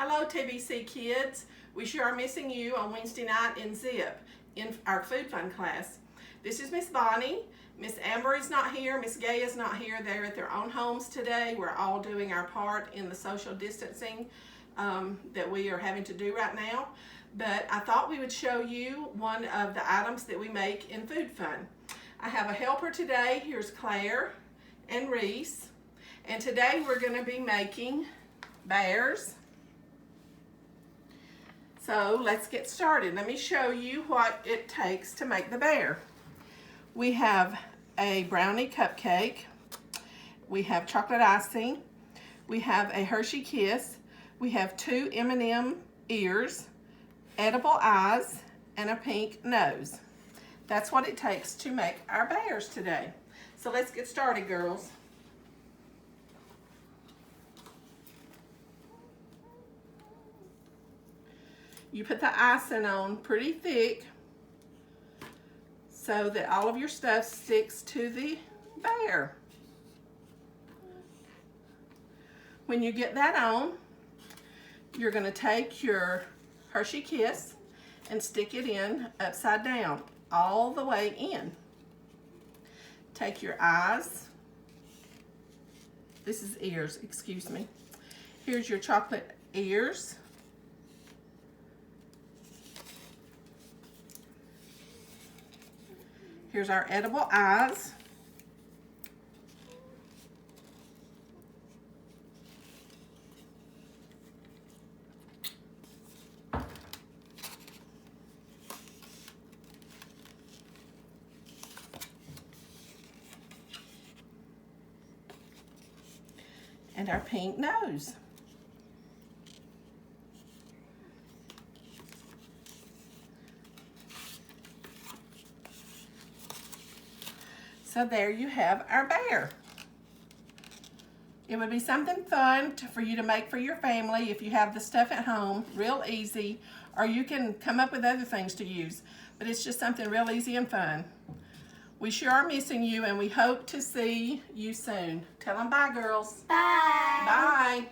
Hello TBC kids. We sure are missing you on Wednesday night in Zip in our food fun class. This is Miss Bonnie. Miss Amber is not here. Miss Gay is not here. They're at their own homes today. We're all doing our part in the social distancing that we are having to do right now. But I thought we would show you one of the items that we make in food fun. I have a helper today. Here's Claire and Reese. And today we're going to be making bears. So let's get started. Let me show you what it takes to make the bear. We have a brownie cupcake. We have chocolate icing. We have a Hershey Kiss. We have 2 M&M ears, edible eyes, and a pink nose. That's what it takes to make our bears today. So let's get started, girls. You put the icing on pretty thick so that all of your stuff sticks to the bear. When you get that on, you're going to take your Hershey Kiss and stick it in upside down, all the way in. Take your eyes. This is ears, excuse me. Here's your chocolate ears. Here's our edible eyes. And our pink nose. So there you have our bear. It would be something fun for you to make for your family if you have the stuff at home, real easy, or you can come up with other things to use. But it's just something real easy and fun. We sure are missing you, and we hope to see you soon. Tell them bye, girls. Bye. Bye.